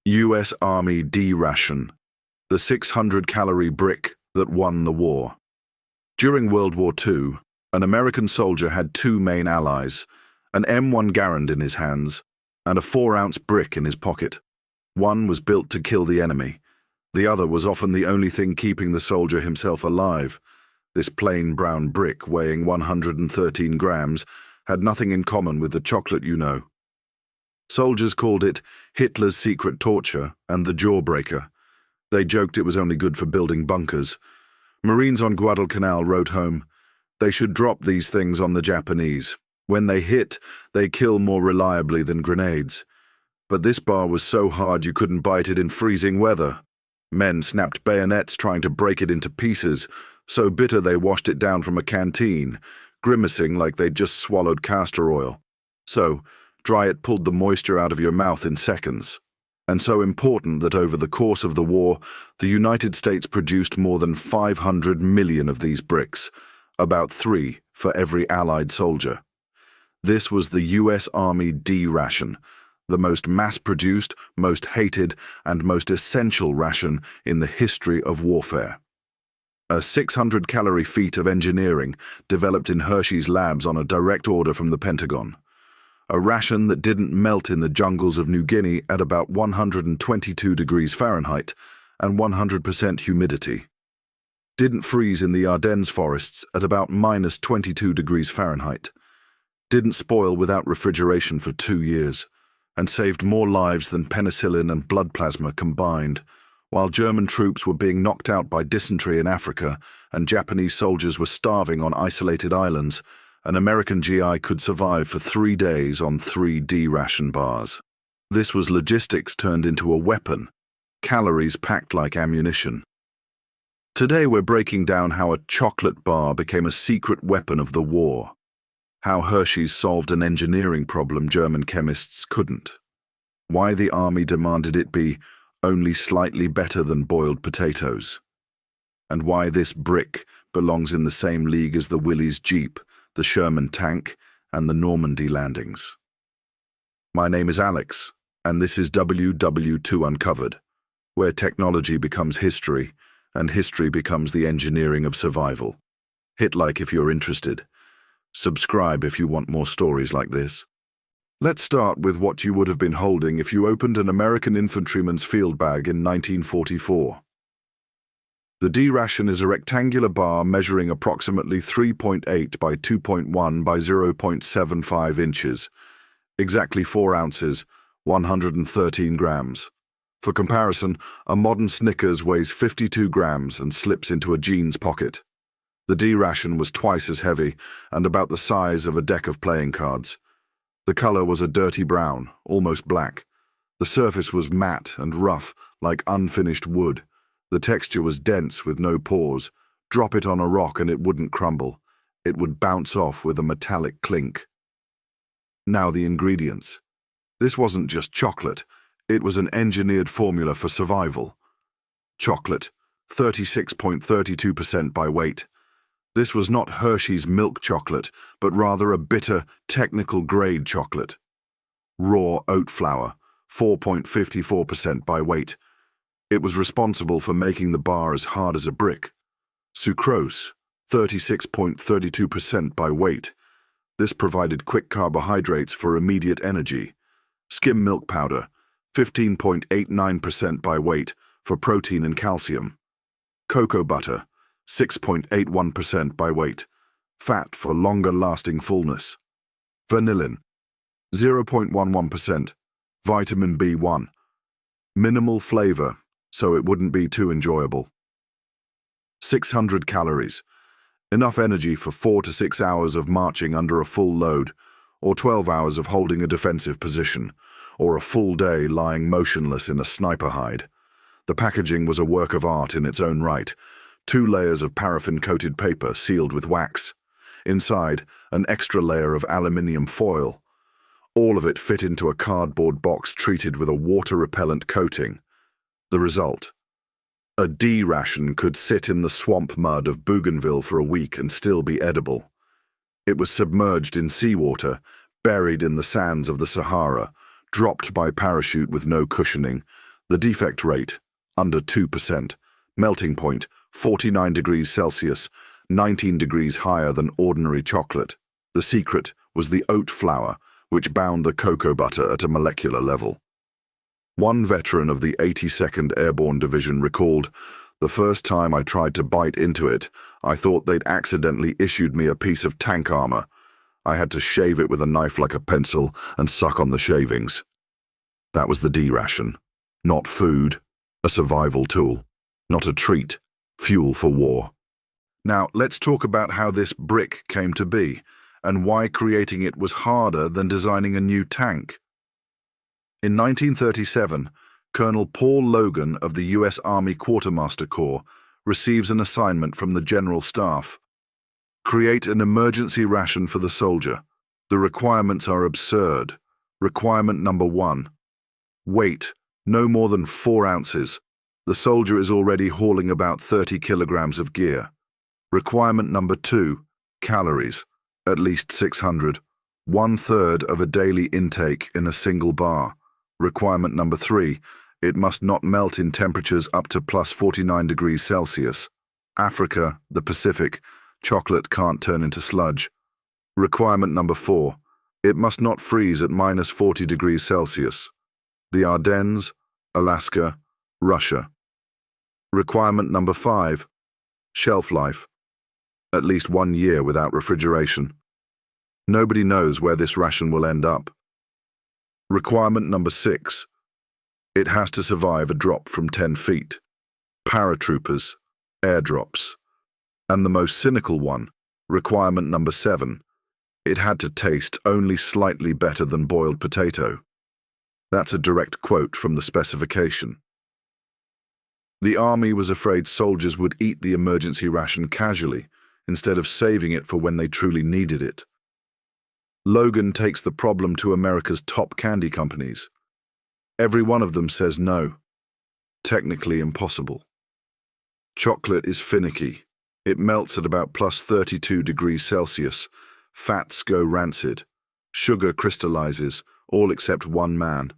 U.S. Army D-Ration, the 600-calorie brick that won the war. During World War II, an American soldier had two main allies, an M1 Garand in his hands and a 4-ounce brick in his pocket. One was built to kill the enemy. The other was often the only thing keeping the soldier himself alive. This plain brown brick, weighing 113 grams, had nothing in common with the chocolate you know. Soldiers called it Hitler's secret torture and the jawbreaker. They joked it was only good for building bunkers. Marines on Guadalcanal wrote home, "They should drop these things on the Japanese. When they hit, they kill more reliably than grenades." But this bar was so hard you couldn't bite it in freezing weather. Men snapped bayonets trying to break it into pieces, so bitter they washed it down from a canteen, grimacing like they'd just swallowed castor oil. So, dry it pulled the moisture out of your mouth in seconds. And so important that over the course of the war, the United States produced more than 500 million of these bricks, about 3 for every Allied soldier. This was the U.S. Army D-Ration, the most mass-produced, most hated, and most essential ration in the history of warfare. A 600-calorie feat of engineering developed in Hershey's labs on a direct order from the Pentagon. A ration that didn't melt in the jungles of New Guinea at about 122 degrees Fahrenheit and 100% humidity. Didn't freeze in the Ardennes forests at about minus 22 degrees Fahrenheit. Didn't spoil without refrigeration for 2 years, and saved more lives than penicillin and blood plasma combined. While German troops were being knocked out by dysentery in Africa and Japanese soldiers were starving on isolated islands, an American GI could survive for 3 days on 3 D-Ration bars. This was logistics turned into a weapon, calories packed like ammunition. Today we're breaking down how a chocolate bar became a secret weapon of the war, how Hershey's solved an engineering problem German chemists couldn't, why the army demanded it be only slightly better than boiled potatoes, and why this brick belongs in the same league as the Willys Jeep, the Sherman tank, and the Normandy landings. My name is Alex, and this is WW2 Uncovered, where technology becomes history, and history becomes the engineering of survival. Hit like if you're interested. Subscribe if you want more stories like this. Let's start with what you would have been holding if you opened an American infantryman's field bag in 1944. The D-Ration is a rectangular bar measuring approximately 3.8 by 2.1 by 0.75 inches, exactly 4 ounces, 113 grams. For comparison, a modern Snickers weighs 52 grams and slips into a jeans pocket. The D-Ration was twice as heavy and about the size of a deck of playing cards. The color was a dirty brown, almost black. The surface was matte and rough, like unfinished wood. The texture was dense with no pores. Drop it on a rock and it wouldn't crumble. It would bounce off with a metallic clink. Now the ingredients. This wasn't just chocolate. It was an engineered formula for survival. Chocolate, 36.32% by weight. This was not Hershey's milk chocolate, but rather a bitter, technical-grade chocolate. Raw oat flour, 4.54% by weight. It was responsible for making the bar as hard as a brick. Sucrose, 36.32% by weight. This provided quick carbohydrates for immediate energy. Skim milk powder, 15.89% by weight, for protein and calcium. Cocoa butter, 6.81% by weight, fat for longer-lasting fullness. Vanillin, 0.11%, vitamin B1. Minimal flavor, so it wouldn't be too enjoyable. 600 calories, enough energy for 4 to 6 hours of marching under a full load, or 12 hours of holding a defensive position, or a full day lying motionless in a sniper hide. The packaging was a work of art in its own right. 2 layers of paraffin-coated paper sealed with wax. Inside, an extra layer of aluminium foil. All of it fit into a cardboard box treated with a water-repellent coating. The result: a D-Ration could sit in the swamp mud of Bougainville for a week and still be edible. It was submerged in seawater, buried in the sands of the Sahara, dropped by parachute with no cushioning, The defect rate, under 2%. Melting point, 49 degrees Celsius, 19 degrees higher than ordinary chocolate. The secret was the oat flour, which bound the cocoa butter at a molecular level. One veteran of the 82nd Airborne Division recalled, "The first time I tried to bite into it, I thought they'd accidentally issued me a piece of tank armor. I had to shave it with a knife like a pencil and suck on the shavings." That was the D-Ration. Not food, a survival tool. Not a treat, fuel for war. Now, let's talk about how this brick came to be, and why creating it was harder than designing a new tank. In 1937, Colonel Paul Logan of the U.S. Army Quartermaster Corps receives an assignment from the General Staff. Create an emergency ration for the soldier. The requirements are absurd. Requirement number 1. Weight, no more than 4 ounces. The soldier is already hauling about 30 kilograms of gear. Requirement number 2. Calories, at least 600. 1/3 of a daily intake in a single bar. Requirement number 3. It must not melt in temperatures up to plus 49 degrees Celsius. Africa, the Pacific, chocolate can't turn into sludge. Requirement number 4. It must not freeze at minus 40 degrees Celsius. The Ardennes, Alaska, Russia. Requirement number 5. Shelf life. At least 1 year without refrigeration. Nobody knows where this ration will end up. Requirement number 6. It has to survive a drop from 10 feet. Paratroopers, airdrops. And the most cynical one, requirement number 7. It had to taste only slightly better than boiled potato. That's a direct quote from the specification. The Army was afraid soldiers would eat the emergency ration casually, instead of saving it for when they truly needed it. Logan takes the problem to America's top candy companies. Every one of them says no. Technically impossible. Chocolate is finicky. It melts at about plus 32 degrees Celsius. Fats go rancid. Sugar crystallizes, all except one man.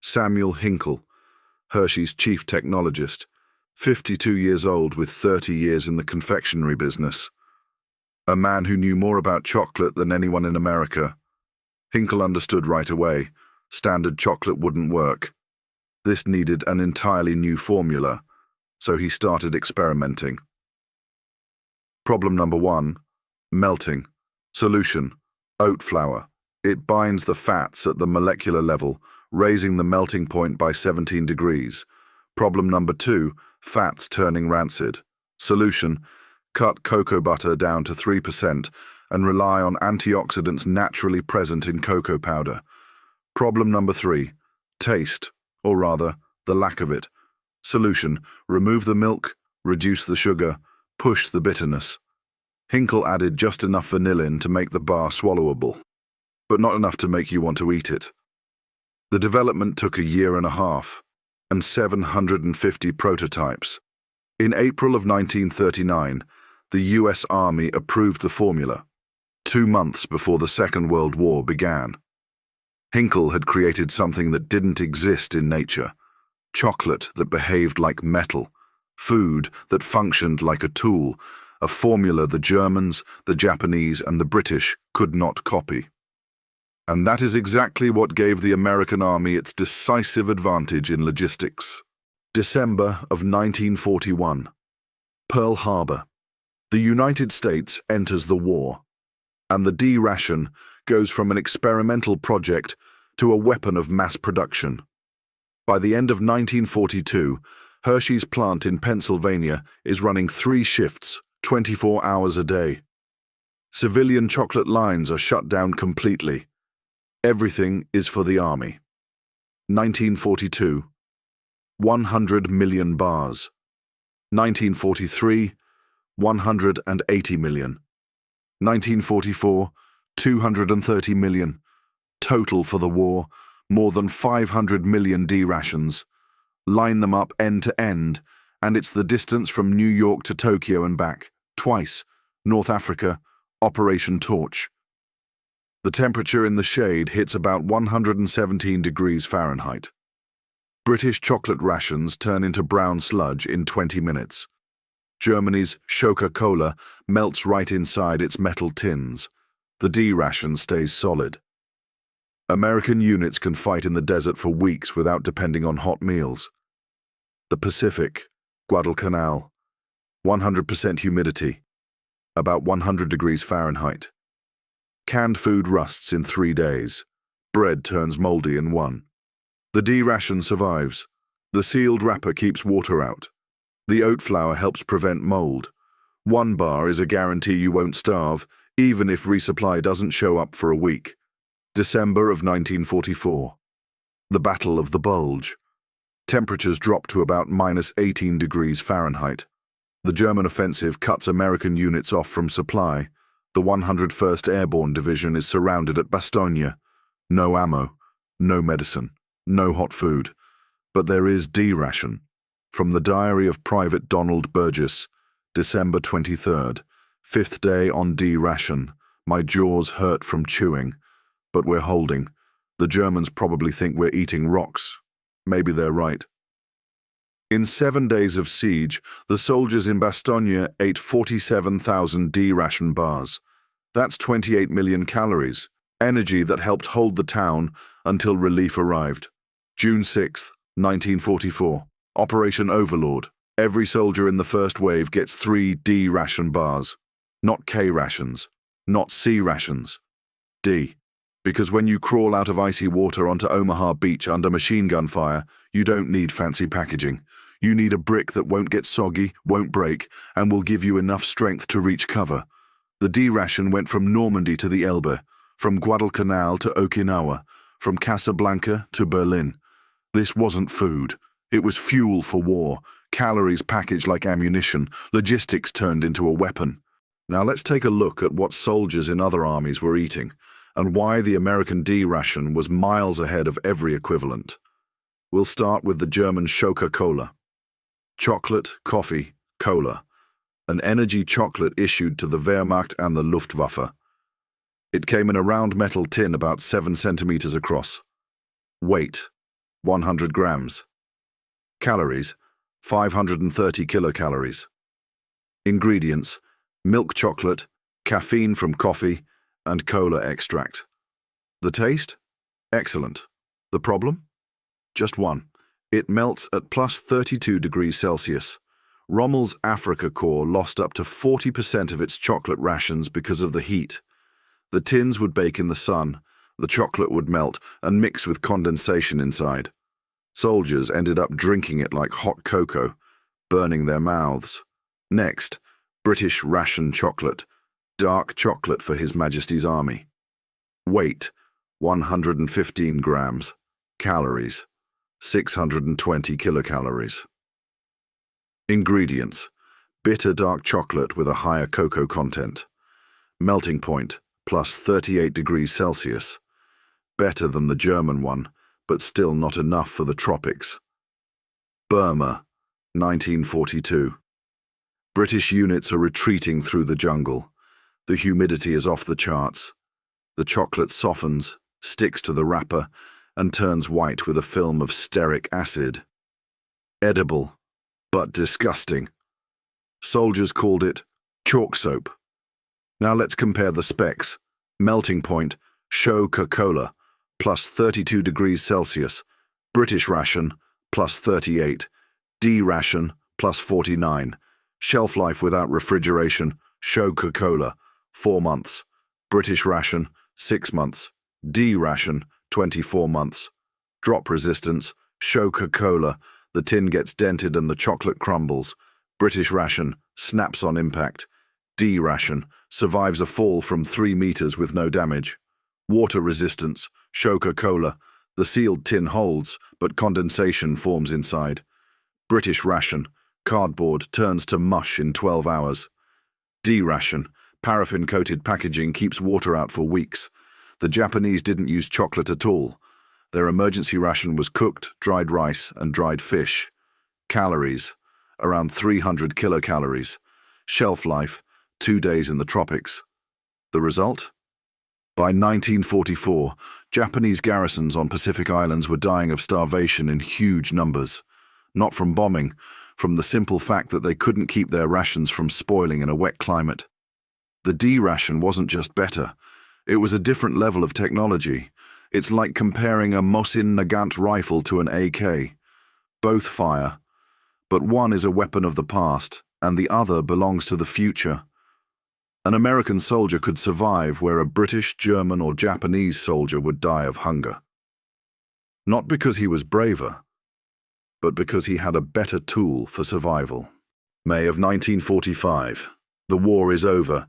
Samuel Hinkle, Hershey's chief technologist, 52 years old with 30 years in the confectionery business. A man who knew more about chocolate than anyone in America. Hinkle understood right away. Standard chocolate wouldn't work. This needed an entirely new formula, so he started experimenting. Problem number 1. Melting. Solution. Oat flour. It binds the fats at the molecular level, raising the melting point by 17 degrees. Problem number 2. Fats turning rancid. Solution. Cut cocoa butter down to 3% and rely on antioxidants naturally present in cocoa powder. Problem number 3. Taste, or rather, the lack of it. Solution. Remove the milk, reduce the sugar, push the bitterness. Hinkle added just enough vanillin to make the bar swallowable, but not enough to make you want to eat it. The development took a year and a half, and 750 prototypes. In April of 1939, the U.S. Army approved the formula, 2 months before the Second World War began. Hinkle had created something that didn't exist in nature, chocolate that behaved like metal, food that functioned like a tool, a formula the Germans, the Japanese, and the British could not copy. And that is exactly what gave the American Army its decisive advantage in logistics. December of 1941. Pearl Harbor. The United States enters the war, and the D-Ration goes from an experimental project to a weapon of mass production. By the end of 1942, Hershey's plant in Pennsylvania is running 3 shifts, 24 hours a day. Civilian chocolate lines are shut down completely. Everything is for the Army. 1942. 100 million bars. 1943. 180 million. 1944. 230 million. Total for the war, more than 500 million D-Rations. Line them up end to end, and it's the distance from New York to Tokyo and back, twice, North Africa, Operation Torch. The temperature in the shade hits about 117 degrees Fahrenheit. British chocolate rations turn into brown sludge in 20 minutes. Germany's Scho-Ka-Kola melts right inside its metal tins. The D-Ration stays solid. American units can fight in the desert for weeks without depending on hot meals. The Pacific, Guadalcanal, 100% humidity, about 100 degrees Fahrenheit. Canned food rusts in 3 days. Bread turns moldy in 1. The D-Ration survives. The sealed wrapper keeps water out. The oat flour helps prevent mold. 1 bar is a guarantee you won't starve, even if resupply doesn't show up for a week. December of 1944. The Battle of the Bulge. Temperatures drop to about -18 degrees Fahrenheit. The German offensive cuts American units off from supply. The 101st Airborne Division is surrounded at Bastogne. No ammo, no medicine, no hot food. But there is D-Ration. From the diary of Private Donald Burgess, December 23rd, 5th day on D-Ration. My jaws hurt from chewing. But we're holding. The Germans probably think we're eating rocks. Maybe they're right. In 7 days of siege, the soldiers in Bastogne ate 47,000 D-Ration bars. That's 28 million calories, energy that helped hold the town until relief arrived. June 6, 1944. Operation Overlord. Every soldier in the first wave gets 3 D-Ration bars. Not K rations. Not C rations. D. Because when you crawl out of icy water onto Omaha Beach under machine gun fire, you don't need fancy packaging. You need a brick that won't get soggy, won't break, and will give you enough strength to reach cover. The D-Ration went from Normandy to the Elbe, from Guadalcanal to Okinawa, from Casablanca to Berlin. This wasn't food. It was fuel for war, calories packaged like ammunition, logistics turned into a weapon. Now let's take a look at what soldiers in other armies were eating, and why the American D-Ration was miles ahead of every equivalent. We'll start with the German Scho-Ka-Kola. Chocolate, coffee, cola. An energy chocolate issued to the Wehrmacht and the Luftwaffe. It came in a round metal tin about 7 centimeters across. Weight, 100 grams. Calories, 530 kilocalories. Ingredients, milk chocolate, caffeine from coffee, and cola extract. The taste? Excellent. The problem? Just one. It melts at +32 degrees Celsius. Rommel's Africa Corps lost up to 40% of its chocolate rations because of the heat. The tins would bake in the sun, the chocolate would melt and mix with condensation inside. Soldiers ended up drinking it like hot cocoa, burning their mouths. Next, British ration chocolate. Dark chocolate for His Majesty's Army. Weight, 115 grams. Calories, 620 kilocalories. Ingredients, bitter dark chocolate with a higher cocoa content. Melting point, +38 degrees Celsius. Better than the German one, but still not enough for the tropics. Burma, 1942. British units are retreating through the jungle. The humidity is off the charts. The chocolate softens, sticks to the wrapper, and turns white with a film of stearic acid. Edible, but disgusting. Soldiers called it chalk soap. Now let's compare the specs. Melting point, Scho-Ka-Kola, +32 degrees Celsius. British ration, +38. D-Ration, +49. Shelf life without refrigeration, Scho-Ka-Kola, 4 months. British ration, 6 months. D-Ration, 24 months. Drop resistance, Scho-Ka-Kola, the tin gets dented and the chocolate crumbles. British ration, snaps on impact. D-Ration, survives a fall from 3 meters with no damage. Water resistance, Scho-Ka-Kola, the sealed tin holds, but condensation forms inside. British ration, cardboard turns to mush in 12 hours. D-Ration, paraffin-coated packaging keeps water out for weeks. The Japanese didn't use chocolate at all. Their emergency ration was cooked, dried rice, and dried fish. Calories, around 300 kilocalories. Shelf life, 2 days in the tropics. The result? By 1944, Japanese garrisons on Pacific Islands were dying of starvation in huge numbers. Not from bombing, from the simple fact that they couldn't keep their rations from spoiling in a wet climate. The D-Ration wasn't just better, it was a different level of technology. It's like comparing a Mosin Nagant rifle to an AK. Both fire, but one is a weapon of the past, and the other belongs to the future. An American soldier could survive where a British, German, or Japanese soldier would die of hunger. Not because he was braver, but because he had a better tool for survival. May of 1945. The war is over.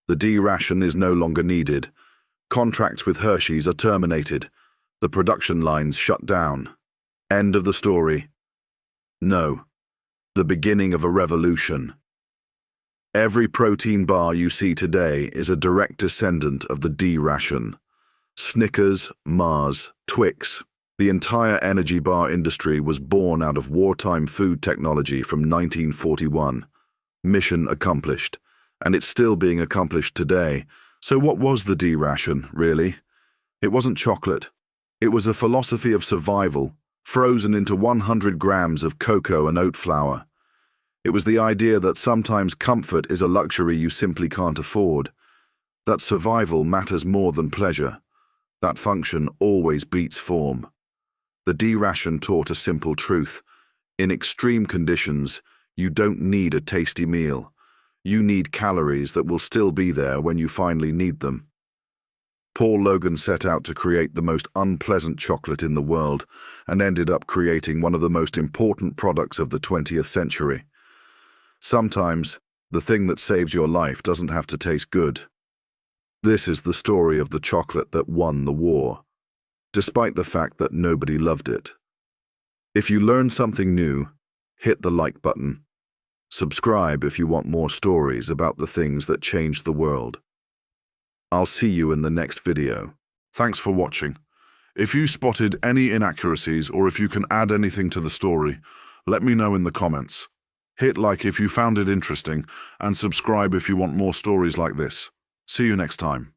The D-Ration is no longer needed. Contracts with Hershey's are terminated. The production lines shut down. End of the story. No. The beginning of a revolution. Every protein bar you see today is a direct descendant of the D-Ration. Snickers, Mars, Twix. The entire energy bar industry was born out of wartime food technology from 1941. Mission accomplished. And it's still being accomplished today. So what was the D-Ration, really? It wasn't chocolate. It was a philosophy of survival, frozen into 100 grams of cocoa and oat flour. It was the idea that sometimes comfort is a luxury you simply can't afford, that survival matters more than pleasure, that function always beats form. The D-Ration taught a simple truth. In extreme conditions, you don't need a tasty meal. You need calories that will still be there when you finally need them. Paul Logan set out to create the most unpleasant chocolate in the world and ended up creating one of the most important products of the 20th century. Sometimes, the thing that saves your life doesn't have to taste good. This is the story of the chocolate that won the war, despite the fact that nobody loved it. If you learned something new, hit the like button. Subscribe if you want more stories about the things that changed the world. I'll see you in the next video. Thanks for watching. If you spotted any inaccuracies or if you can add anything to the story, let me know in the comments. Hit like if you found it interesting and subscribe if you want more stories like this. See you next time.